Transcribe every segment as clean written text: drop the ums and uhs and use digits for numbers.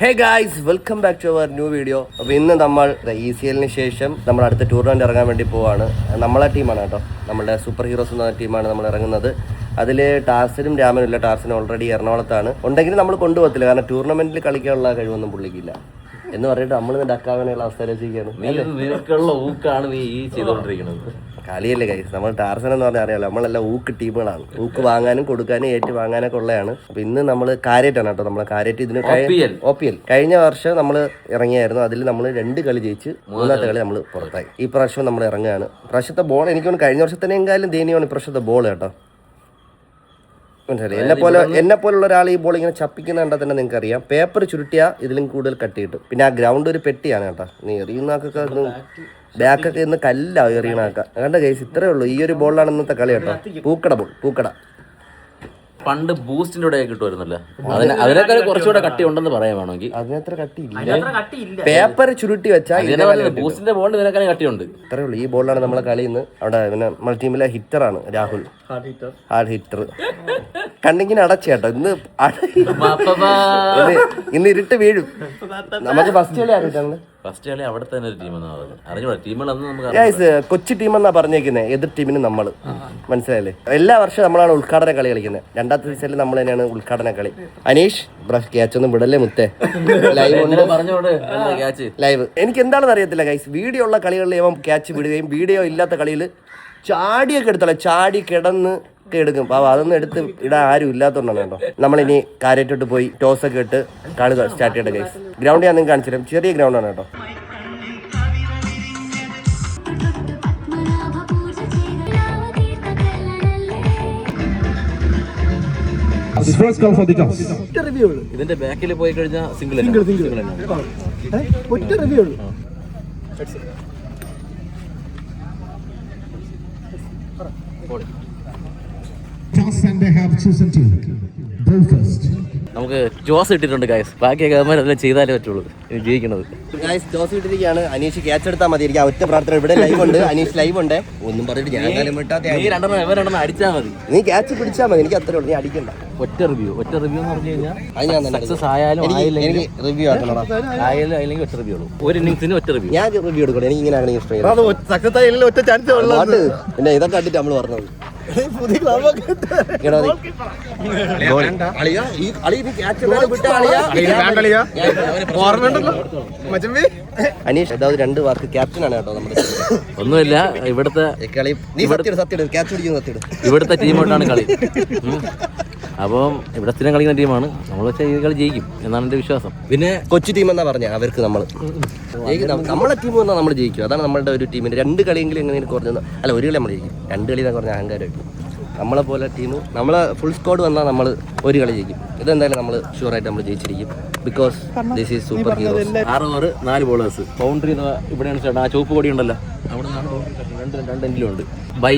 Hey guys, welcome back to our new video. അപ്പോൾ ഇന്ന് നമ്മൾ ECLന് ശേഷം നമ്മൾ അടുത്ത ടൂർണമെൻറ്റ് ഇറങ്ങാൻ വേണ്ടി പോവാണ്. നമ്മളെ ടീമാണ് കേട്ടോ, നമ്മുടെ സൂപ്പർ ഹീറോസ് എന്ന ടീമാണ് നമ്മൾ ഇറങ്ങുന്നത്. അതിൽ ടാർസനും രാമനും ഇല്ല. ടാർസനും ഓൾറെഡി എറണാകുളത്താണ്. ഉണ്ടെങ്കിൽ നമ്മൾ കൊണ്ടുപോകത്തില്ല, കാരണം ടൂർണമെൻറ്റിൽ കളിക്കാനുള്ള കഴിവൊന്നും പുള്ളിക്കില്ല എന്ന് പറഞ്ഞിട്ട് നമ്മൾ ഡക്കാവാനുള്ള അവസ്ഥയിലേക്കാണ്. കളിയല്ലേ ഗൈസ്, നമ്മൾ ടാർസൻ എന്ന് പറഞ്ഞാൽ അറിയാമല്ലോ, നമ്മളെല്ലാം ഊക്ക് ടീമുകളാണ്. ഊക്ക് വാങ്ങാനും കൊടുക്കാനും ഏറ്റ് വാങ്ങാനൊക്കെ ഉള്ളതാണ്. അപ്പോൾ ഇന്ന് നമ്മൾ കാര്യമായിട്ടാണ് കേട്ടോ, നമ്മളെ കാര്യമായിട്ട് ഇതിന് OPL കഴിഞ്ഞ വർഷം നമ്മൾ ഇറങ്ങിയായിരുന്നു. അതിൽ നമ്മൾ 2 കളി ജയിച്ച് 3ാമത്തെ കളി നമ്മൾ പുറത്തായി. ഈ പ്രാവശ്യം നമ്മൾ ഇറങ്ങുകയാണ്. പ്രാവശ്യത്തെ ബോൾ എനിക്കൊന്ന് കഴിഞ്ഞ വർഷത്തിനെങ്കിലും ദയനീയമാണ് ഇപ്രാവശ്യത്തെ ബോൾ കേട്ടോ. മനസ്സിലായി, എന്നെ പോലുള്ള ഒരാൾ ഈ ബോൾ ഇങ്ങനെ ചപ്പിക്കുന്ന കണ്ടാൽ തന്നെ നിങ്ങൾക്ക് അറിയാം. പേപ്പർ ചുരുട്ടിയാൽ ഇതിലും കൂടുതൽ കട്ട് കിട്ടും. പിന്നെ ആ ഗ്രൗണ്ട് ഒരു പെട്ടിയാണ് കേട്ടോ. നീ എറിയുന്നതൊക്കെ ബാക്കൊക്കെ ഇന്ന് കല്ലാവും എറിയണൊക്കെ. കണ്ട കേസ് ഇത്രയേ ഉള്ളൂ. ഈ ഒരു ബോളിലാണ് ഇന്നത്തെ കളി കേട്ടോ. പൂക്കട പണ്ട് ബൂസ്റ്റിന്റെ കൂടെ കിട്ടുമായിരുന്നല്ലോ, അതിനേക്കാൾ കുറച്ചുകൂടെ കട്ടി ഉണ്ടെന്ന് പറയാൻ വേണമെങ്കിൽ. അതിനത്ര കട്ടിയില്ല, പേപ്പർ ചുരുട്ടി വെച്ചാൽ ബൂസ്റ്റിന്റെ ബോളിന് ഇതിനേക്കാളും കട്ടിയുണ്ട്. ഇത്രയേ ഉള്ളൂ. ഈ ബോളിലാണ് നമ്മളെ കളി ഇന്ന്. അവിടെ പിന്നെ നമ്മളെ ടീമിലെ ഹിറ്ററാണ് രാഹുൽ, ഹാർഡ് ഹിറ്റർ. കണ്ണിങ്ങനെ അടച്ചു കേട്ടോ. ഇന്ന് ഇരുട്ട് വീഴും. നമുക്ക് ഫസ്റ്റ് കളി അറിയിട്ടാണ്. ഫസ്റ്റ് കളി അവിടെ തന്നെ ഒരു ടീമെന്ന് കൊച്ചു ടീമെന്നാ പറഞ്ഞേക്കുന്നത്. എതിർ ടീമിന് നമ്മൾ മനസ്സിലായില്ലേ. എല്ലാ വർഷവും നമ്മളാണ് ഉദ്ഘാടന കളി കളിക്കുന്നത്. 2ാമത്തെ സീസണിൽ നമ്മൾ തന്നെയാണ് ഉദ്ഘാടന കളി. അനീഷ് ക്യാച്ച് ഒന്നും വിടല്ലേ മുത്തേ. ലൈവ് എനിക്ക് എന്താണെന്ന് അറിയത്തില്ല ഗൈസ്. വീഡിയോ ഉള്ള കളികളിൽ ഇവൻ ക്യാച്ച് വിടുകയും വീഡിയോ ഇല്ലാത്ത കളിയിൽ ചാടിയൊക്കെ എടുത്തല്ല, ചാടി കിടന്ന് എടുക്കും. അപ്പോൾ അതൊന്നും എടുത്ത് ഇടാൻ ആരും ഇല്ലാത്തതുകൊണ്ടാണ് കേട്ടോ. നമ്മളിനി കാര്യമായിട്ടോട്ട് പോയി ടോസൊക്കെ ഇട്ട് കളി സ്റ്റാർട്ട് ചെയ്യട്ടെ ഗൈസ്. ഗ്രൗണ്ട് ഞാൻ നിങ്ങൾക്ക് കാണിച്ചു തരാം. ചെറിയ ഗ്രൗണ്ടാണ് കേട്ടോ. ഇതിന്റെ ബാക്കിൽ പോയി കഴിഞ്ഞാൽ സിംഗിൾ ഒറ്റ റിവ്യൂ ഉള്ളൂ. നമുക്ക് ജോസ് ഇട്ടിട്ടുണ്ട് ഗൈസ്. ബാക്കിയൊക്കെ അവന്മാരെല്ലാം ചെയ്താലേ പറ്റുള്ളൂ ജയിക്കണത്. ഗൈസ് ജോസ് ഇട്ടിരിക്കുകയാണ്. അനീഷ് ക്യാച്ച് എടുത്താൽ മതി. എനിക്ക് ഒറ്റ പ്രാർത്ഥന. ഇവിടെ ലൈവ് ഉണ്ട്, അനീഷ് ലൈവ് ഉണ്ട്. ഒന്നും പറഞ്ഞിട്ട് ഞാൻ രണ്ടെണ്ണം അടിച്ചാൽ മതി. നീ ക്യാച്ച് പിടിച്ചാൽ മതി. എനിക്ക് അത്രേ ഉള്ളൂ. നീ അടിക്കണ്ട. ഒറ്റ റിവ്യൂ എന്ന് പറഞ്ഞു കഴിഞ്ഞാൽ സക്സസ് ആയാലും റിവ്യൂ ആക്കണം. അല്ലെങ്കിൽ ഒറ്റ റിവ്യൂ ഉള്ളൂ. ഒരു ഇന്നിംഗ്സിന് ഒറ്റ റിവ്യൂ. ഞാൻ റിവ്യൂ എടുക്കണം. എനിക്ക് ഇങ്ങനെയാണ് പിന്നെ ഇതൊക്കെ കണ്ടിട്ട് നമ്മൾ പറഞ്ഞത്. അനീഷ് അതായത് 2 വാക്ക് ക്യാപ്റ്റനാണ് കേട്ടോ നമ്മുടെ. ഒന്നുമില്ല, ഇവിടുത്തെ കളി ഇവിടുത്തെ ടീമായിട്ടാണ് കളി. അപ്പം ഇവിടെ സ്ഥിരം കളിക്കുന്ന ടീമാണ് നമ്മൾ. ഈ കളി ജയിക്കും എന്നാണ് എൻ്റെ വിശ്വാസം. പിന്നെ കൊച്ചു ടീം എന്നാ പറഞ്ഞ അവർക്ക് നമ്മളെ ടീം വന്നാൽ നമ്മൾ ജയിക്കും. അതാണ് നമ്മളുടെ ഒരു ടീമിന്. 2 കളിയെങ്കിലും എങ്ങനെയും കുറഞ്ഞ അല്ല, 1 കളി നമ്മൾ ജയിക്കും. 2 കളി എന്ന് പറഞ്ഞാൽ അഹങ്കാരമായിട്ട്. നമ്മളെ പോലെ ടീം നമ്മളെ ഫുൾ സ്ക്വാഡ് വന്നാൽ നമ്മൾ 1 കളി ജയിക്കും. ഇതെന്തായാലും നമ്മൾ ഷുവറായിട്ട് നമ്മൾ ജയിച്ചിരിക്കും. Because this is super heroes. 6 over 4 bowlers. Boundary ഇവിടെയാണ് ചേട്ടാ. ആ ചുവപ്പ് കൊടി ഉണ്ടല്ലോ, അവിടെ നിന്നാണ് 2 എൻഡിലും ഉണ്ട്. ബൈ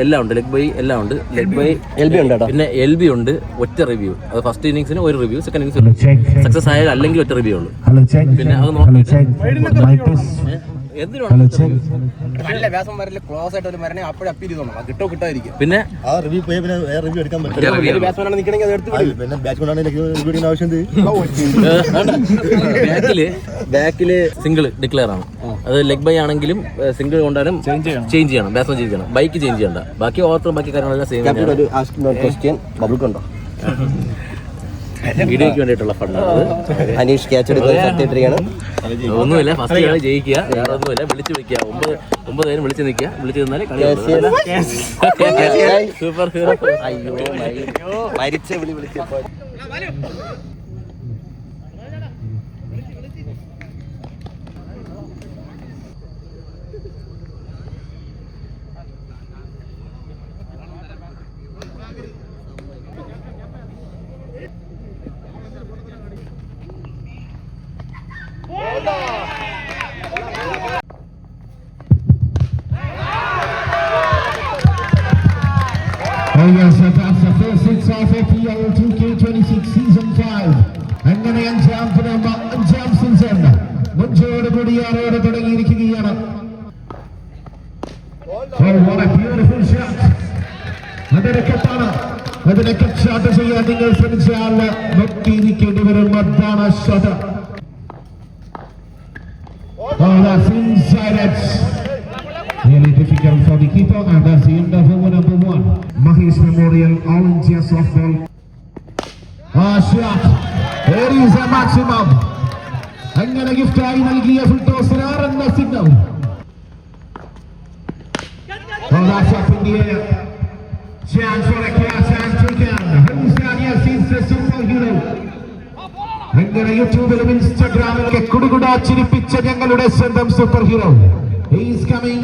എല്ലാം ഉണ്ട്. ലെഗ് ബൈ എല്ലാം ഉണ്ട്. ലെഗ് ബൈ LB ഉണ്ട് കേട്ടോ. പിന്നെ LB ഉണ്ട്. ഒറ്റ റിവ്യൂ. അത് ഫസ്റ്റ് ഇന്നിംഗ്സിന് 1 റിവ്യൂ, സെക്കൻഡ് ഇന്നിംഗ്സ് സക്സസ് ആയാലും അല്ലെങ്കിൽ ഒറ്റ റിവ്യൂ ഉള്ളൂ. പിന്നെ അത് പിന്നെ ബാക്കില് സിംഗിൾ ഡിക്ലെയർ ആണ്. അത് ലെഗ് ബൈ ആണെങ്കിലും സിംഗിൾ കൊണ്ടാലും ചേഞ്ച് ചെയ്യണം. ബാറ്റ്സ്മാൻ ചേഞ്ച് ചെയ്യണം. ബൈക്ക് ചേഞ്ച് ചെയ്യണ്ട. ബാക്കി ഓർത്തർ ബാക്കി കാര്യങ്ങളെല്ലാം സെയിം. വീഡിയോയ്ക്ക് വേണ്ടിയിട്ടുള്ള ഫണ്ടാണ്. അനീഷ് ക്യാച്ച് എടുക്കുകയാണ്. ഒന്നുമില്ല, ഫസ്റ്റ് കളി ജയിക്കുക. വേറെ ഒന്നുമില്ല, വിളിച്ചു വിളിക്കുക. 9 പേരും വിളിച്ചു നിൽക്കുക. വിളിച്ചു നിന്നാലേ കളി. Super hero. അയ്യോ മരിച്ച വിളി വിളിച്ചപ്പോൾ yes, that's the first 6 of APL 2K26 Season 5. അങ്ങനെ 5ാം സീസൺ മുഞ്ചോട് കൂടിയാറോട് തുടങ്ങിയിരിക്കുകയാണ്. Oh, what a beautiful shot. അതൊരു കെട്ടാണ്. അതിനെ കട്ട് ഷോട്ട് ചെയ്യാൻ നിങ്ങൾ ശ്രമിച്ചാൽ നോക്കിയിരിക്കേണ്ടി വരും. അതാണ് shot. Oh, that's inside it. Really difficult for the keeper, and that's the end of over number 1. Mahesh Memorial All India Softball. Shot. There is a maximum. അങ്ങനെ ഗിഫ്റ്റായി നൽകിയ full ടോസിന് 6 എന്ന signal. Oh, that's up in the air. Chance for a class and Turkan. Yes, he's the superhero. അങ്ങനെ യൂട്യൂബിലും ഇൻസ്റ്റാഗ്രാമിലൊക്കെ കുടുകുടാ ചിരിപ്പിച്ച ഞങ്ങളുടെ സ്വന്തം super hero. He is coming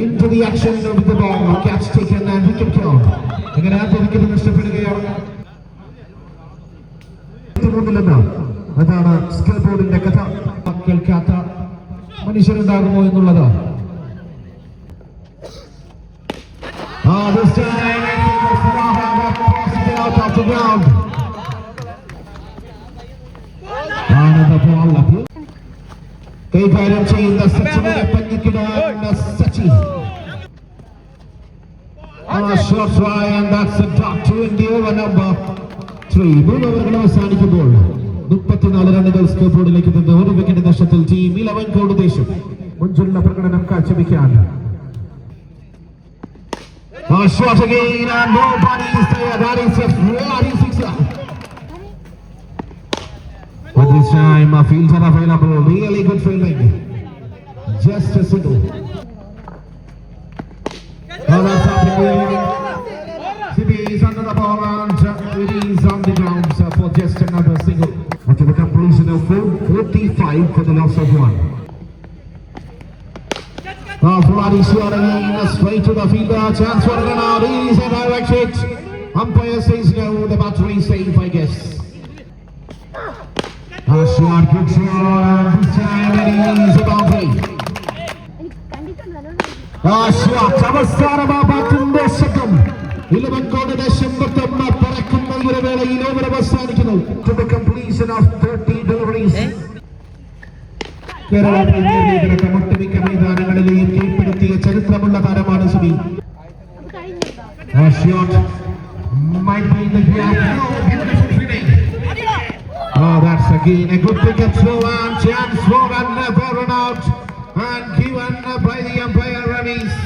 into the action with the ball. Catch taken and wicket count. അങ്ങനെ ആദ്യ wicket നഷ്ടപ്പെടുകയാണ്. അതാണ് സ്കെൽ ബോർഡിന്റെ കഥ. കേൾക്കാത്ത മനുഷ്യരുണ്ടാകുമോ എന്നുള്ളത്. This time out of the ground. കൈകാര്യം ചെയ്യുന്ന സച്ചിനെ പഞ്ഞിക്കിടാൻ Sachin. Short try and that's a dot to in the over number 3. 3 ഓവറുകൾ അവസാനിക്കുമ്പോൾ 34 റണ്ണുകൾ സ്കോർ ബോർഡിലേക്ക് എത്തുന്ന 1 വിക്കറ്റ് നഷ്ടത്തിൽ ടീം 11 കോടി ദേശം മുൻപുള്ള പ്രകടനം കാഴ്ചവെക്കാൻ. Shot again and nobody is there. That is a bloody sixer. But this time a fielder available. Really good fielding. Just a single. That's up in the air. Sibi is under the ball and it is on the ground for just another single. After the completion of 45 for the loss of 1. Bloody shot again, straight to the fielder. Chance for a run out. Is a direct hit. Umpire says no. The battery safe, I guess. Shot, good shot. This time it is a boundary. Shot. അവസാനമാ ബാറ്റിന്റെ ശബ്ദം. 11 കോടി ദേശം മൊത്തം പറക്കുന്ന ഒരു വേളയിൽ over അവസാനിക്കുന്നു. To the completion of 30 deliveries. Kerala premier ലീഗിലൊക്കെ ഒട്ടുമിക്ക മൈതാനങ്ങളിലെയും കീഴ്പ്പെടുത്തിയ ചരിത്രമുള്ള താരമാണ് Subi. Shot might be in the gap. Beautiful fielding. That's again a good pick up slow and chance for another run out and given by the umpire Ramesh.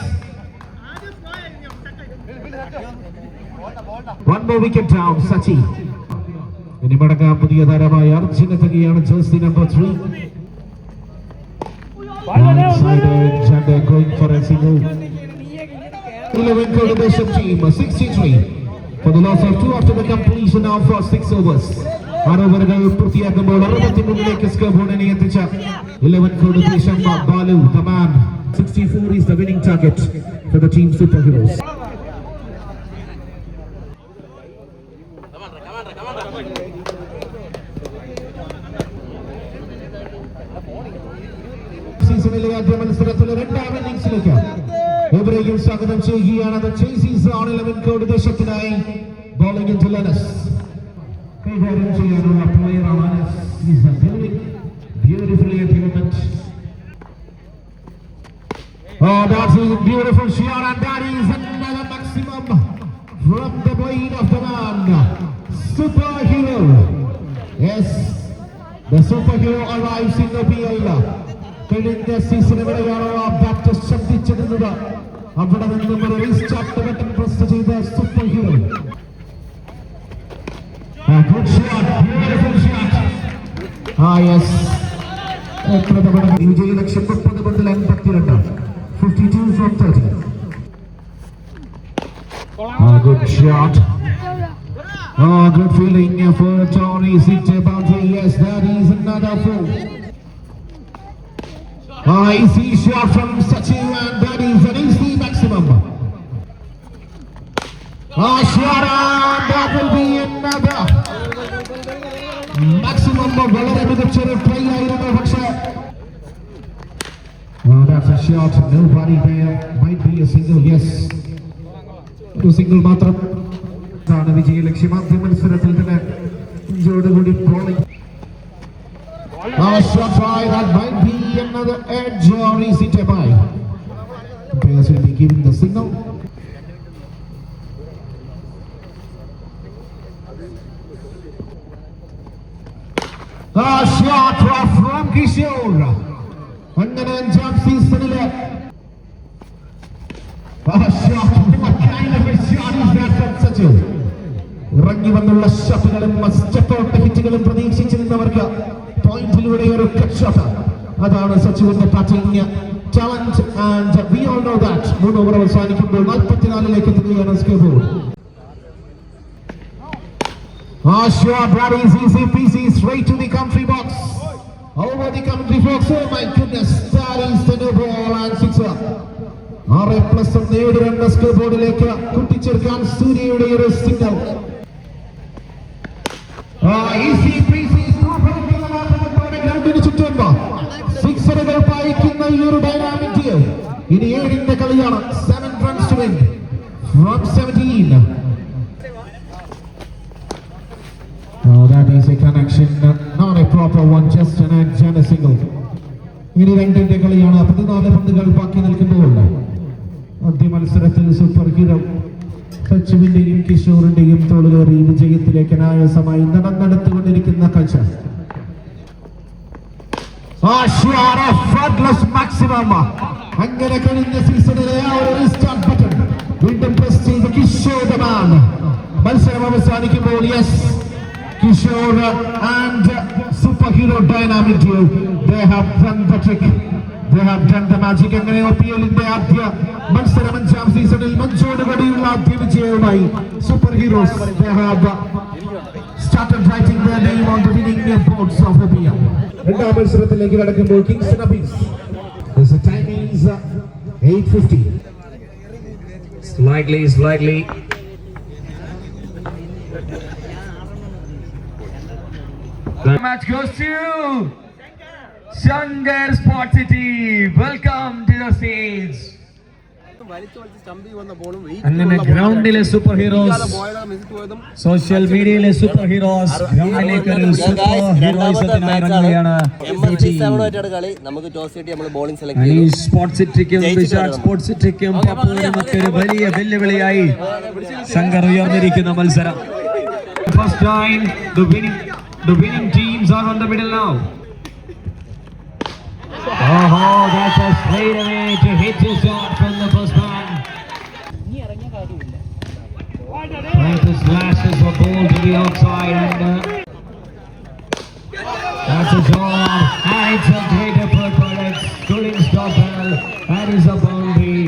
1 more wicket down. Sachi. ഇനി മടങ്ങാൻ പുതിയ താരമായ അർജുൻ എത്തുകയാണ്. Jersey number 3. And going for a single. 11 Koda Desham team 63 for the loss of 2 after the completion of 6 overs. 6 ഓവറുകൾ പൂർത്തിയാക്കുമ്പോൾ 63ലേക്ക് score ബോർഡിനെ എത്തിച്ച 11 Koda Desham Balu the man. 64 is the winning target for the team superheroes. സീസണിലെ ആദ്യ മത്സരത്തിലെ 2ാം ഇന്നിംഗ്സിലേക്ക് എവരെയും സ്വാഗതം ചെയ്യുകയാണ്. ചേസീസ് on 11 കോടി ദേശത്തിനായി bowling to ലെനസ്. കൈകാര്യം ചെയ്യാനുള്ള പ്ലെയറാണ് ലെനസ്. Is beautifully at the moment. That's a beautiful shot and that is another maximum from the blade of the man. Superhero. Yes, the superhero arrives in the PL. കഴിഞ്ഞ season എവിടെയാണോ ആ bat ശബ്ദിച്ചിരുന്നത് അവിടെ നിന്നും ഒരു റീസ്റ്റാർട്ട് ബട്ടൺ പ്രസ് ചെയ്ത super hero. Good shot, beautiful shot. Yes, എത്ര തവണ വിജയലക്ഷ്യം 30 പന്തിൽ 52. 52 from 30. Good shot. Good fielding for Tony Sitchebante. Yes, that is another 4. Easy shot from Sachin and that is an easy maximum. Shot and that will be another maximum. വളരെ മികച്ചൊരു try ആയിരുന്നു. പക്ഷേ that's a shot. Nobody there. Might be a single. Yes, ഒരു single മാത്രം. ഇതാണ് വിജയലക്ഷ്യം. ആദ്യ മത്സരത്തിൽ തന്നെ ഇഞ്ചോടുകൂടി bowling. Shot try, that might be another edge or easy to buy. Players will be giving the signal. A shot from Kishore. അങ്ങനെ അഞ്ചാം സീസണിലെ ഇറങ്ങി വന്നുള്ള ഷോട്ടുകളും സ്റ്റെപ്പോട്ട് ഹിറ്റുകളും പ്രതീക്ഷിച്ചിരുന്നവർക്ക് പോയിന്റിലൂടെ ഒരു കട്ട് ഷോട്ട്. അതാണ് സച്ചിന്റെ batting talent. And we all know that 3 over അവസാനിക്കുമ്പോൾ 44ലേക്ക് എത്തുകയാണ് score board. Shot, that is easy peasy, straight to the country box. Over the country box, oh my goodness, that is the new ball and sixer. 6+ നേടിയ score ബോർഡിലേക്ക് കൂട്ടിച്ചേർക്കാൻ സൂര്യയുടെ ഒരു signal. Easy peasy ഗ്രൗണ്ടിന് ചുറ്റും സിക്സറുകൾ പായിക്കുന്ന ഈ ഒരു ഡൈനാമിക് ഗെയിം. ഇനി 7ന്റെ കളിയാണ്. 7 runs to win from 17. Oh, that is a connection, not a proper one, just an edge and a single. ഇനി 2ന്റെ കളിയാണ്. 14 പന്തുകൾ ബാക്കി നിൽക്കുമ്പോൾ ആദ്യ മത്സരത്തിൽ സൂപ്പർ ഹീറോ സച്ചിന്റെയും കിഷോറിന്റെയും തോളുകേറി വിജയത്തിലേക്ക് അനായാസമായി നടന്നെടുത്തുകൊണ്ടിരിക്കുന്ന കാഴ്ച. അങ്ങനെ കഴിഞ്ഞ സീസണിലെ ആ ഒരു റീസ്റ്റാർട്ട് ബട്ടൺ വീണ്ടും പ്രസ് ചെയ്ത് കിഷോർ ദമാൻ. മത്സരം അവസാനിക്കുമ്പോൾ yes, Kishore and superhero dynamic duo, they have done the trick, they have done the magic. അങ്ങനെ OPL-ന്റെ ആദ്യ മത്സരം 5ാം സീസണിൽ മഞ്ചോട് കൂടിയുള്ള ആദ്യ വിജയവുമായി super heroes they have started writing their name on the winning boards of OPL. രണ്ടാം മത്സരത്തിലേക്ക് കടക്കുമ്പോൾ Kingston അബീസ്. The time is 8:50. Slightly the match goes to Shankar Sports City. Welcome to the stage. അങ്ങനെ ഗ്രൗണ്ടിലെ സൂപ്പർ ഹീറോസ്, സോഷ്യൽ മീഡിയയിലെ super heroes ഗ്രൗണ്ടിലേക്ക് ഒരു super ഹീറോയിസത്തിനായി ഇറങ്ങുകയാണ്. Sports സിറ്റിക്കും Vishakh sports സിറ്റിക്കും പപ്പൂരിനും ഒക്കെ ഒരു വലിയ വെല്ലുവിളിയായി ശങ്കർ ഉയർന്നിരിക്കുന്ന മത്സരം. First time the winning teams are on the middle now. Oh, that's a straight away to hit his shot from the first man. Trying to slash his ball to the outside and that's a shot. And it's a great effort, but it's couldn't stop well. That is a boundary.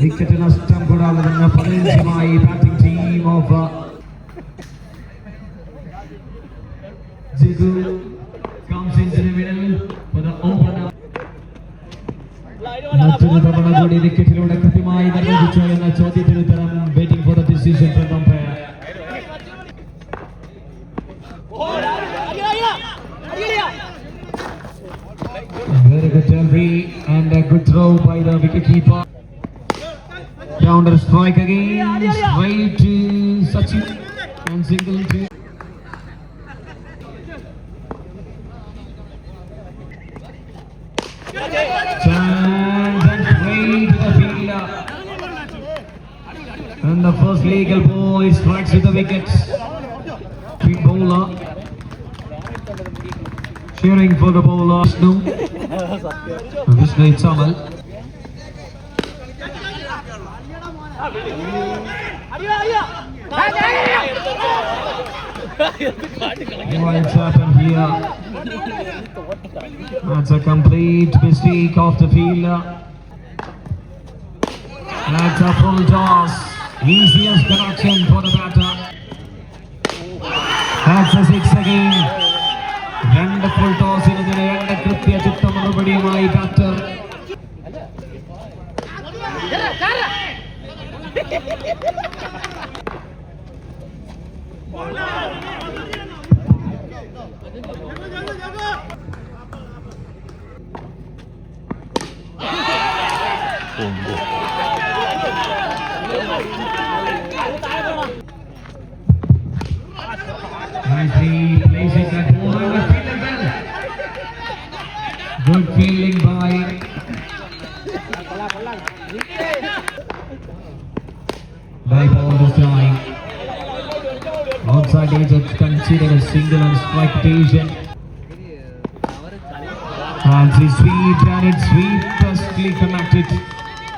Wicket നഷ്ടം കൂടാതെ തന്നെ 15മായി batting team of Jigu comes into the middle for the opener. മറ്റൊരു തവണ കൂടി വിക്കറ്റിലൂടെ കൃത്യമായി നിർവഹിച്ചു എന്ന ചോദ്യത്തിന് ഉത്തരം waiting for the decision from umpire. Very good delivery and a good throw by the wicketkeeper. Counter strike again, straight to Sachin and single to and straight to the fielder. And the first legal ball strikes with the wicket. Big bowler cheering for the bowler Vishnu Chamal. What's happened here? That's a complete mistake of the fielder. That's a full toss. Easiest connection for the batter. That's a 6 again. രണ്ട് full ടോസിനെതിരെ 2 കൃത്യ ചിത്ത മറുപടിയുമായി batter. Nicely placing that ball on the field well. Good fielding by ball this time. Outside edge, it's considered a single and strike position. And she sweep and it's sweepestly connected.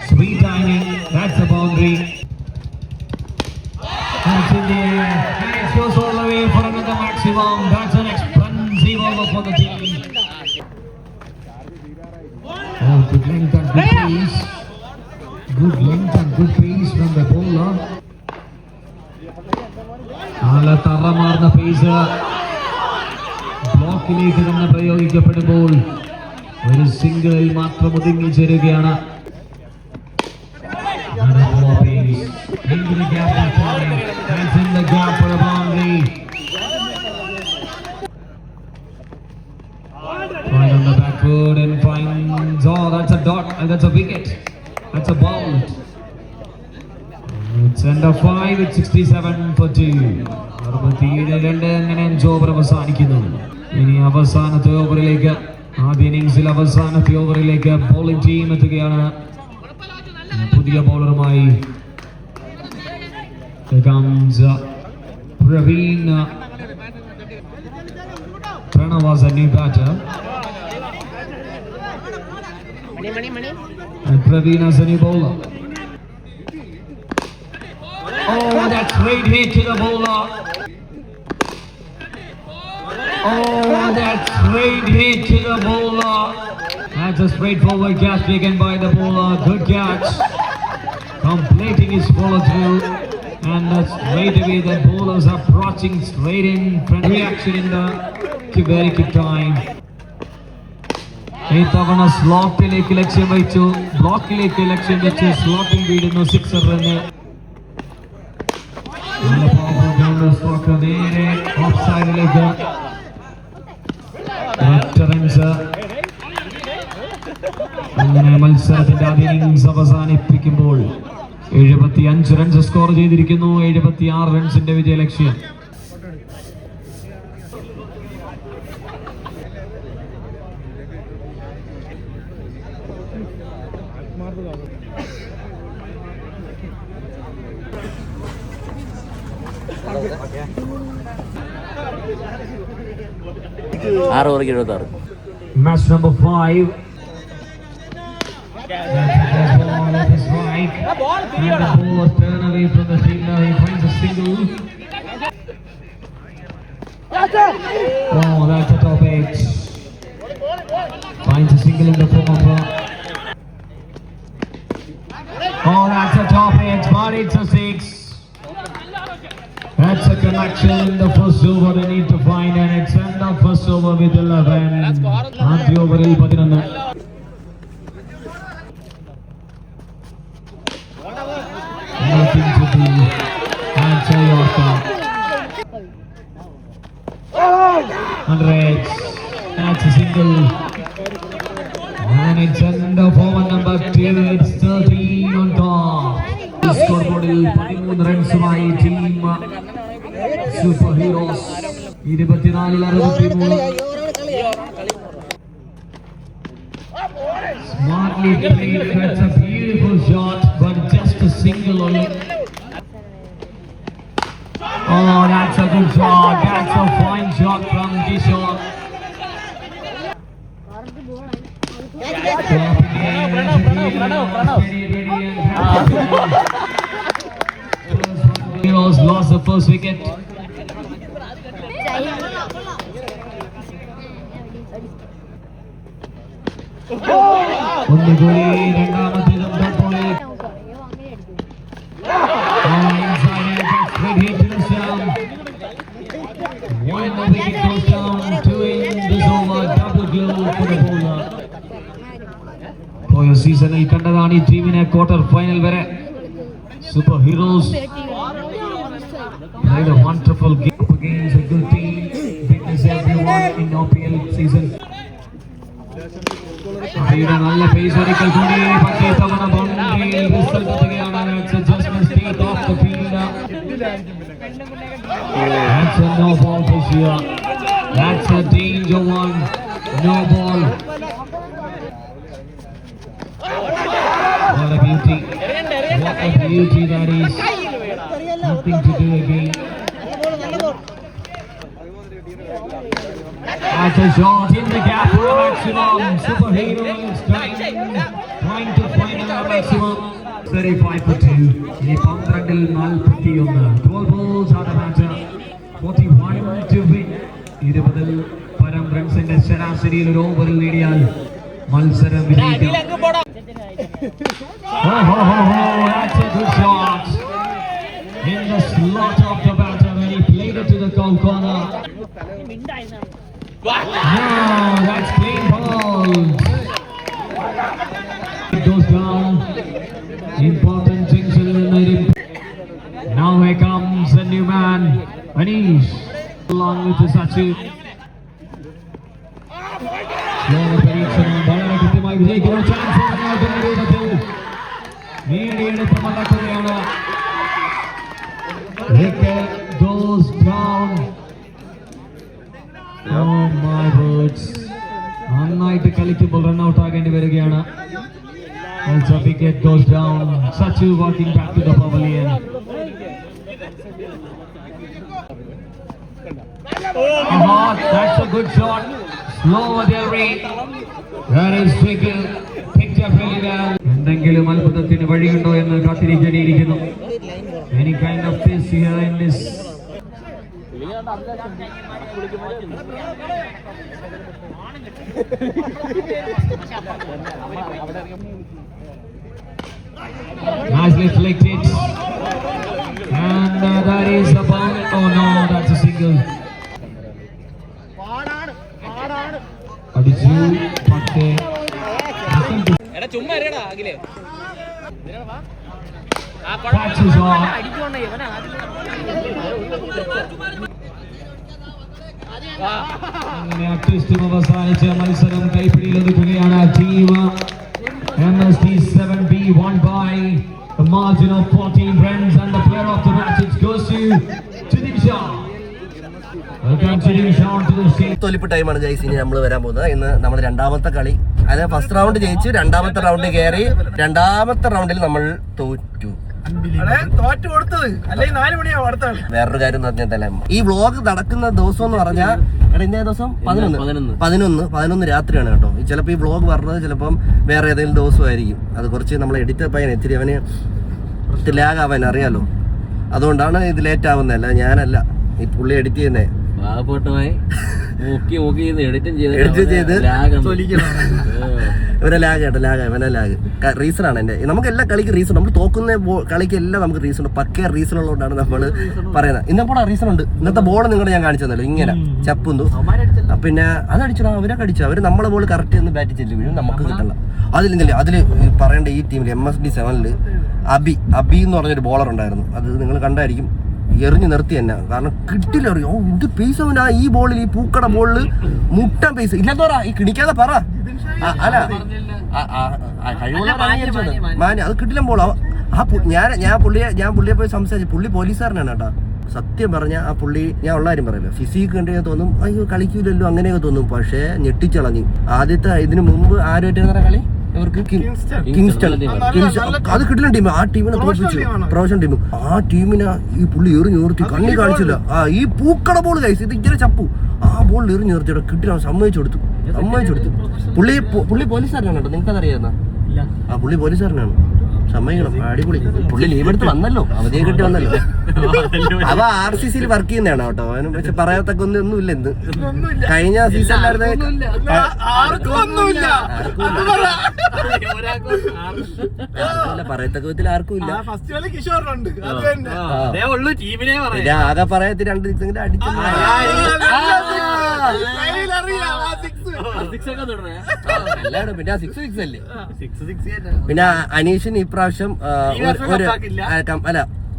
Sweet timing. That's a boundary. That's in the air. And it goes all the way for another maximum. That's an expensive over for the team. Oh, good length and good pace. Good length and good pace from the bowler. നല്ല തറമാർന്ന pace ബ്ലോക്കിലേക്ക് തന്നെ പ്രയോഗിക്കപ്പെടുമ്പോൾ ഒരു സിംഗിളിൽ മാത്രം ഒതുങ്ങി ചേരുകയാണ്. Right on the back foot and finds, oh, that's a dot and that's a wicket. That's a bound. It's under 5 with 67 for 2. 67 അങ്ങനെ 5 over അവസാനിക്കുന്നു. ഇനി അവസാനത്തെ ഓവറിലേക്ക്, ആദ്യ ഇന്നിംഗ്സിൽ അവസാനത്തെ ഓവറിലേക്ക് ബോളിംഗ് ടീം എത്തുകയാണ്. പുതിയ ബോളറുമായി Praveen. Pranav was a new batter. And Praveen as a new bowler. Oh, that straight hit to the bowler. Oh, that straight hit to the bowler. That's a straightforward catch taken by the bowler. Good catch. Completing his follow through. And straight away the bowlers are approaching straight in. Reaction in the very quick time. ഇത്തവണ സ്ലോട്ടിലേക്ക് ലക്ഷ്യം വെച്ചു, ബ്ലോക്കിലേക്ക് ലക്ഷ്യം വെച്ചു, സ്ലോട്ടിൽ വീടുന്നു 6 run. നേരെ of സൈഡിലേക്ക് runs. അങ്ങനെ മത്സരത്തിന്റെ ആദ്യ ഇന്നിംഗ്സ് അവസാനിപ്പിക്കുമ്പോൾ 75 റൺസ് സ്കോർ ചെയ്തിരിക്കുന്നു. 76 റൺസിന്റെ വിജയലക്ഷ്യം. Match number 5. That is right. And the ball turn away from the fielder. He finds a single. Oh, that's a top edge. Finds a single in the form of oh, that's a top edge, but it's a 6. That's a connection in the first over they need to find, and it's end the first over with 11. ആദ്യ ഓവറിൽ 11. Nothing to do. That's a Yorker. 100. That's a single. And it's end of over number 2. It's 13 on top. സ്കോർബോർഡിൽ 13 റൺസുമായി team super heroes. 24-63. Smartly played. That's a beautiful shot, but just a single only. Oh, that's a good shot. That's a fine shot from Kishore. Heroes lost the first wicket. ഒന്ന് goalie, രണ്ടാമത്തേതും dot ബോളിൽ. Straight hit to the stump. One more wicket goes down. 2 in this over. Double glow for the bowler. പോയ സീസണിൽ കണ്ടതാണ് ഈ ടീമിനെ quarter final വരെ. Super heroes played a wonderful game against a good team. Witness everyone in OPL season. അവയുടെ നല്ല pace ഒരിക്കൽ കൂടി, പക്ഷേ തവണ ബൗണ്ടറിയിൽ റിസൾട്ട് എത്തുകയാണ്. Just mistake off the field. That's a no ball for sure. That's a danger one. No ball. What a beauty. What a beauty that is. Nothing to do again. That's a shot in the gap. maximum. Superheroes trying to find a maximum. 35 for 2. ഇനി 12-ൽ 41. 12 balls are the matter. 41 to win. 20-ൽ പരം റൺസിന്റെ ശരാശരിയിൽ ഒരു ഓവറിൽ നേടിയാൽ മത്സരം വിജയിക്കാം. That's a good shot. In the slot of the batter when he played it to the goal corner. No, that's clean ball. It goes down. Important junction in the now here comes a new man, Anish, along with Sachi. Slow പരീക്ഷണം വളരെ കൃത്യമായി വിജയിക്കുന്ന chance നേടിയെടുത്ത് മടക്കുകയാണ്. Wicket goes down. Oh my words. നന്നായിട്ട് കളിക്കുമ്പോൾ run out ആകേണ്ടി വരികയാണ്. Also wicket goes down. Sachu walking back to the pavilion. That's a good shot. Slow delivery. That is picked up really well. എന്തെങ്കിലും അത്ഭുതത്തിന് വഴിയുണ്ടോ എന്ന് കാത്തിരിക്കേണ്ടിയിരിക്കുന്നു. Any kind of twist here in this. Nicely flicked it. And that is a bound. Oh no, that's a single. അടിച്ചു പത്ത്. Catches on. അങ്ങനെ അട്വിസ്റ്റും അവസാനിച്ച മത്സരം കൈപ്പിടിയിൽ ഒതുക്കുകയാണ്. Team MST 7B won by the margin of 14 runs and the player of the match goes to Chidin Shah. Welcome Chidin Shah to the stage. തൊലിപ്പ് ടൈമാണ് guys. ഇനി നമ്മൾ വരാൻ പോകുന്നത് ഇന്ന് നമ്മൾ രണ്ടാമത്തെ കളി. അതായത് ഫസ്റ്റ് റൗണ്ട് ജയിച്ചു, രണ്ടാമത്തെ റൗണ്ട് കയറി. രണ്ടാമത്തെ റൗണ്ടിൽ നമ്മൾ തോറ്റു. വേറൊരു കാര്യം എന്ന് പറഞ്ഞാൽ ഈ വ്ളോഗ് നടക്കുന്ന ദിവസം എന്ന് പറഞ്ഞാൽ ഇന്നേ ദിവസം 11 രാത്രിയാണ് കേട്ടോ. ചിലപ്പോൾ ഈ വ്ളോഗ് പറഞ്ഞത് ചിലപ്പം വേറെ ഏതെങ്കിലും ദിവസമായിരിക്കും. അത് കുറച്ച് നമ്മൾ എഡിറ്റ് പയ്യൻ ഇത്തിരി അവന് ലാഗ് ആവാൻ അറിയാലോ, അതുകൊണ്ടാണ് ഇത് ലേറ്റ് ആവുന്നതല്ല, ഞാനല്ല ഈ പുള്ളി എഡിറ്റ് ചെയ്യുന്നേ. ഇവരെ ലാഗ് കേട്ടോ, ഇവനെ ലാഗ് റീസണാണ് എൻ്റെ. നമുക്ക് എല്ലാ കളിക്ക് റീസൺ, നമ്മൾ തോക്കുന്ന കളിക്ക് എല്ലാം നമുക്ക് റീസൺ ഉണ്ട്. പക്ക റീസൺ ഉള്ളതുകൊണ്ടാണ് നമ്മൾ പറയുന്നത്. ഇന്നപ്പോൾ റീസൺ ഉണ്ട്. ഇന്നത്തെ ബോൾ നിങ്ങളുടെ ഞാൻ കാണിച്ചു തന്നല്ലോ, ഇങ്ങനെ ചപ്പുന്നു. പിന്നെ അതടിച്ചോ, അവരൊക്കെ അടിച്ചു. അവർ നമ്മളെ ബോൾ കറക്റ്റ് ഒന്ന് ബാറ്റ് ചെയ്ത് വീഴും, നമുക്ക് കിട്ടണം. അതിൽ പറയേണ്ട ഈ ടീമിൽ MSD 7 അബി എന്ന് പറഞ്ഞൊരു ബോളർ ഉണ്ടായിരുന്നു. അത് നിങ്ങൾ കണ്ടായിരിക്കും. എറിഞ്ഞു നിർത്തി തന്നെ, കാരണം കിട്ടില്ല. അറിയോ ഇത് പേസ് അവനാ ഈ ബോളിൽ, ഈ പൂക്കട ബോളിൽ മുട്ടാൻ പേസ് ഇല്ലാത്തോറാ. ഈ കിടിക്കാതെ പറ അല്ല മാന് അത് കിട്ടില്ല ബോൾ. ഞാൻ പുള്ളിയെ പോയി സംസാരിച്ചു. പുള്ളി പോലീസുകാരനാണ് കേട്ടോ. സത്യം പറഞ്ഞ ആ പുള്ളി, ഞാൻ ഉള്ള കാര്യം പറയില്ല, ഫിസിക്ക് കണ്ടു ഞാൻ തോന്നും അയ്യോ കളിക്കൂലല്ലോ അങ്ങനെയൊക്കെ തോന്നും. പക്ഷേ ഞെട്ടിച്ചളഞ്ഞു. ആദ്യത്തെ ഇതിന് മുമ്പ് ആരുമായിട്ടാണ് കളി? ഇവർക്ക് കിങ്സ്റ്റൺ അത് കിട്ടില്ല ടീം. ആ ടീമിനെ തോൽപ്പിച്ചു, പ്രൊഫഷണൽ ടീം. ആ ടീമിനെ ഈ പുള്ളി എറിഞ്ഞു നിർത്തി, കണ്ണി കാണിച്ചില്ല. ഈ പൂക്കട ബോൾ കഴിച്ചു, ഇത് ഇങ്ങനെ ചപ്പു. ആ ബോൾ എറിഞ്ഞു നിർത്തിയുടെ കിട്ടില്ല, സമ്മതിച്ചു കൊടുത്തു. പുള്ളി പോലീസുകാരനാണ് കേട്ടോ, നിങ്ങൾക്കതറിയാവുന്ന? ആ പുള്ളി പോലീസുകാരനാണ്, സമ്മതിക്കണം. അടിപൊളി. പുള്ളി ലീവ് എടുത്ത് വന്നല്ലോ, അവധിയെ കിട്ടി വന്നല്ലോ. അവ RCC വർക്ക് ചെയ്യുന്നതാണ് കേട്ടോ. അവന് പക്ഷെ പറയത്തക്ക ഒന്നുമില്ല. എന്ത് കഴിഞ്ഞ സീസണിലായിരുന്നു പറയത്തക്ക വിധത്തിൽ ആർക്കും ഇല്ല. ആകെ പറയത്തി 2 സീസണിൽ അടിച്ചു. പിന്നെ 6 അല്ലേ. പിന്നെ അനീഷിന് ഇപ്രാവശ്യം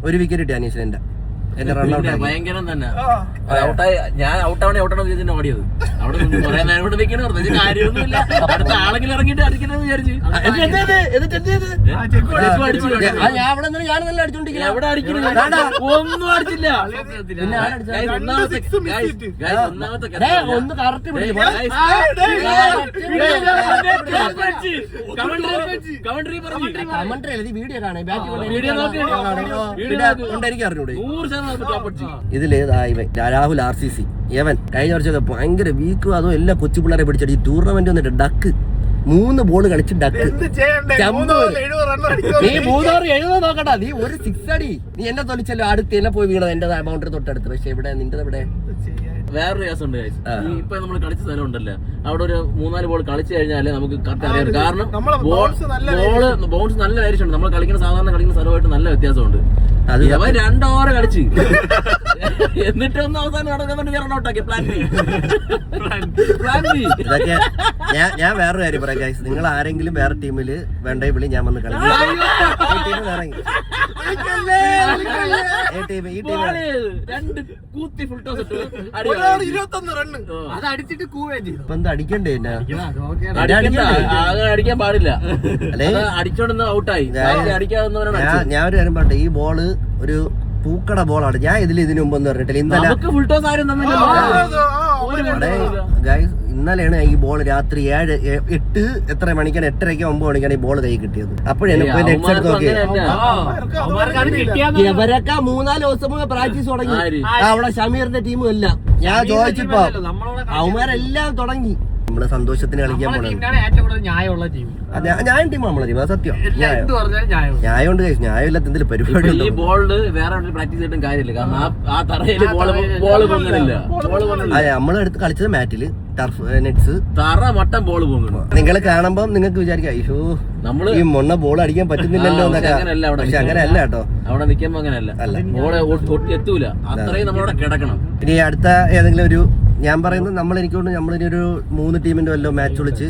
ഒരു വിക്കറ്റ് കിട്ടി അനീഷിന്. എന്റെ റൺ ഔട്ട് ഭയങ്കരം തന്നെ. ഞാൻ ഔട്ടാവണേ ഓടിയത് അവിടെ കാര്യമൊന്നുമില്ല. അടുത്ത ആളെങ്കിലും ഇറങ്ങിയിട്ട് അടിക്കണമെന്ന് വിചാരിച്ചു. എവിടെ അടിക്കണ ഒന്നും അടിച്ചില്ല. ഒന്ന് കറക്റ്റ് കമന്ററി വീഡിയോ കാണാൻ ഇതിലേതായി രാഹുൽ RCC യവൻ കഴിഞ്ഞ വർഷമൊക്കെ ഭയങ്കര വീക്കും, അതും എല്ലാ കൊച്ചു പിള്ളേരെ പിടിച്ചടിച്ച് ടൂർണമെന്റ് വന്നിട്ട് ഡക്ക് 3 ബോൾ കളിച്ച് ഡക്ക്. നീ 370 നോക്കണ്ട, നീ ഒരു 6 അടി. നീ എന്നെ തൊലിച്ചല്ലോ, അടുത്ത് എന്നെ പോയി വീണത് എന്റെ ബൗണ്ടറി തൊട്ടടുത്ത്. പക്ഷെ ഇവിടെ നിന്റെ ഇവിടെ വേറൊരു കേസുണ്ട്. ഇപ്പൊ നമ്മൾ കളിച്ച സ്ഥലം ഉണ്ടല്ലോ, അവിടെ ഒരു 3-4 ബോൾ കളിച്ചു കഴിഞ്ഞാല് നമുക്ക് കറക്റ്റ് അറിയാം. കാരണം ബൗൺസ് നല്ല വേരിയേഷൻ ഉണ്ട്. നമ്മൾ കളിക്കുന്ന സാധാരണ കളിക്കുന്ന സ്ഥലമായിട്ട് നല്ല വ്യത്യാസമുണ്ട്. അവൻ 2 ഓവർ കളിച്ച് എന്നിട്ടൊന്നും അവസാനം നടക്കുന്നുണ്ട് റണ്ണൗട്ടാക്കി. Plan B. ഇതൊക്കെ ഞാൻ വേറൊരു കാര്യം പറയാം ഗൈസ്, നിങ്ങൾ ആരെങ്കിലും വേറെ ടീമില് വേണ്ടേ വിളി, ഞാൻ വന്ന് കളിക്കും. ഈ ടീം 2 കൂത്തി ഫുൾ ടോസ് ഇട്ടു. 21 റണ്ണ് അത് അടിച്ചിട്ട് ഇപ്പൊ എന്താ അടിക്കണ്ടേ എന്നെ? അടിക്കാൻ പാടില്ല, അടിച്ചോണ്ട് ഔട്ടായി. ഞാൻ ഒരു കാര്യം പറയട്ടെ, ഈ ബോള് ഒരു പൂക്കട ബോളാണ്. ഞാൻ ഇതിനു മുമ്പ് ഒന്നും പറഞ്ഞിട്ടില്ല. ഇന്നലെ ഫുൾ ടോസ് ആരും ഗൈസ്, ഇന്നലെയാണ് ഈ ബോൾ രാത്രി 8 എത്ര മണിക്കാണ്, 8:30 9 മണിക്കാണ് ഈ ബോൾ കൈ കിട്ടിയത്. അപ്പോഴാണ് ഇവരൊക്കെ 3-4 ദിവസം പ്രാക്ടീസ് തുടങ്ങി. അവിടെ ഷമീറിന്റെ ടീമും എല്ലാം ഞാൻ ചോദിച്ചപ്പോ അവന്മാരെല്ലാം തുടങ്ങി. നമ്മള് സന്തോഷത്തിന് കളിക്കാൻ പോണത് ഞാൻ ടീം നമ്മളെ ടീം, അത് സത്യം. ന്യായമുണ്ട് കഴിച്ചു, ന്യായമില്ലാത്ത എന്തെങ്കിലും പരിപാടി. ഈ ബോളില് വേറെ പ്രാക്ടീസ് ചെയ്തിട്ടും കാര്യമില്ല. കാരണം ആ തറയില് ബോള് പൊങ്ങണില്ല. നമ്മളെടുത്ത് കളിച്ചത് മാറ്റില് ടർഫ് നെറ്റ്സ് തറ മട്ടം ബോള് പൊങ്ങണം. നിങ്ങൾ കാണുമ്പോ നിങ്ങൾക്ക് വിചാരിക്കാം അയ്യോ നമ്മള് ഈ മൊണ്ണ ബോൾ അടിക്കാൻ പറ്റുന്നില്ലല്ലോ എന്നൊക്കെ. പക്ഷെ അങ്ങനെയല്ല കേട്ടോ, അവിടെ നിൽക്കുമ്പോ അങ്ങനെയല്ല. ബോള് എത്തൂല, അത്രയും നമ്മളവിടെ കിടക്കണം. ഇനി അടുത്ത ഏതെങ്കിലും ഒരു, ഞാൻ പറയുന്നത് നമ്മൾ എനിക്കൊണ്ട് നമ്മളിനി ഒരു 3 ടീമിന്റെ വല്ലോ മാച്ച് വിളിച്ച്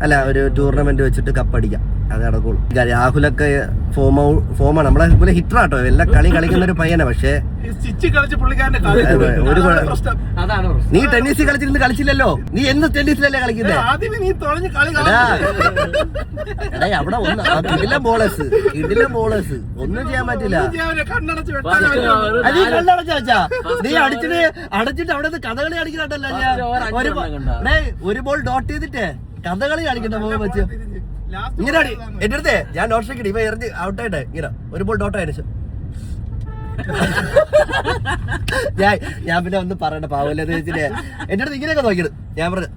അല്ല ഒരു ടൂർണമെന്റ് വെച്ചിട്ട് കപ്പടിക്കാം, അത് നടക്കുള്ളൂ. രാഹുലൊക്കെ ഫോമാണ്, നമ്മളെ പോലെ ഹിറ്റർ ആട്ടോ, എല്ലാ കളി കളിക്കുന്ന ഒരു പയ്യനാ. പക്ഷേ നീ ടെന്നീസ് കളിച്ചിരുന്ന് കളിച്ചില്ലല്ലോ, നീ എന്ന് ടെന്നീസിലല്ലേ കളിക്കുന്നേ? അവിടെ കിടിലൻ ബോളേഴ്സ് ഒന്നും ചെയ്യാൻ പറ്റില്ല. കണ്ണടച്ച വെച്ചാ നീ അടച്ചിട്ട് അവിടെ കഥകളി കളിക്കണല്ലോ. ഒരു ബോൾ ഡോട്ട് ചെയ്തിട്ടേ കഥകളി കളിക്കണ്ട മുഖം വെച്ച് ഇങ്ങനെ എന്റെ അടുത്തേ ഞാൻ ഡോട്ട് സ്ട്രൈക്ക് ഇവ എറിഞ്ഞ് ഔട്ടായിട്ടെ ഇങ്ങനെ ഒരു ബോൾ ഡോട്ട് ആയിരുന്നു. ഞാൻ പിന്നെ ഒന്നും പറയണ്ട, പാവല്ലെന്ന് വെച്ചിട്ട് എന്റെ അടുത്ത് ഇങ്ങനെയൊക്കെ നോക്കിയത്. ഞാൻ പറഞ്ഞു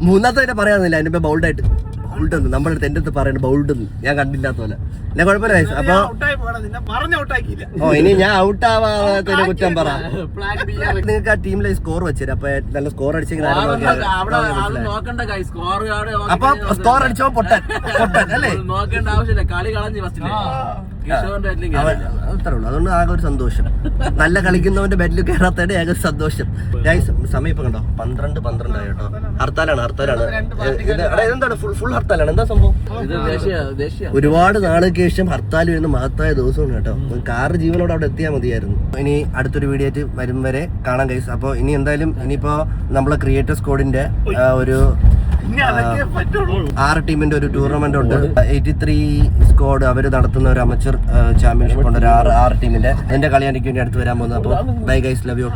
3ാമത്തെ തന്നെ പറയാന്നില്ല, എന്റെ ബൗൾഡായിട്ട് ബൗൾഡ് നമ്മുടെ അടുത്ത് എന്റെ അടുത്ത് പറയണ്ട ബൗൾഡ് ഞാൻ കണ്ടില്ലാത്ത പോലെ. ഞാൻ കുഴപ്പമില്ല. അപ്പൊ ഇനി ഞാൻ ഔട്ട് ആവാത്തതിനെ കുറ്റം പറ. നിങ്ങൾക്ക് ആ ടീമിലെ സ്കോർ വെച്ചുതരാം, അപ്പൊ നല്ല സ്കോർ അടിച്ചെങ്കിൽ അപ്പൊ സ്കോർ അടിച്ചോ പൊട്ടൻ അല്ലേ? നോക്കേണ്ട ആവശ്യമില്ല, കളി കളഞ്ഞ് അത്രേ ഉള്ളൂ. അതുകൊണ്ട് ആകെ ഒരു സന്തോഷം, നല്ല കളിക്കുന്നവന്റെ ബെറ്റിൽ കയറാത്തതിന്റെ ആകെ സന്തോഷം. സമയം ഇപ്പൊ കണ്ടോ 12 ആയി കേട്ടോ. ഹർത്താലാണ്. എന്താണ് ഫുൾ ഹർത്താലാണ്? എന്താ സംഭവം? ഒരുപാട് നാളുകൾക്ക് ശേഷം ഹർത്താൽ വരുന്ന മഹത്തായ ദിവസമാണ് കേട്ടോ. കാറ് ജീവനോട് അവിടെ എത്തിയാൽ മതിയായിരുന്നു. ഇനി അടുത്തൊരു വീഡിയോ ആയിട്ട് വരും വരെ കാണാം ഗൈസ്. അപ്പോൾ ഇനി എന്തായാലും ഇനിയിപ്പോ നമ്മളെ ക്രിയേറ്റർ സ്ക്വാഡിന്റെ ഒരു 6 ടീമിന്റെ ഒരു ടൂർണമെന്റ് ഉണ്ട്. 83 സ്ക്വാഡ് അവര് നടത്തുന്ന ഒരു അമച്ചർ ചാമ്പ്യൻഷിപ്പ് ഉണ്ട്, ഒരു 6 ടീമിന്റെ. എന്റെ കളിയാണ് എനിക്ക് വേണ്ടി അടുത്ത് വരാൻ പോകുന്നത്. അപ്പോൾ ബൈ ഗൈസ്, ലവ് യു.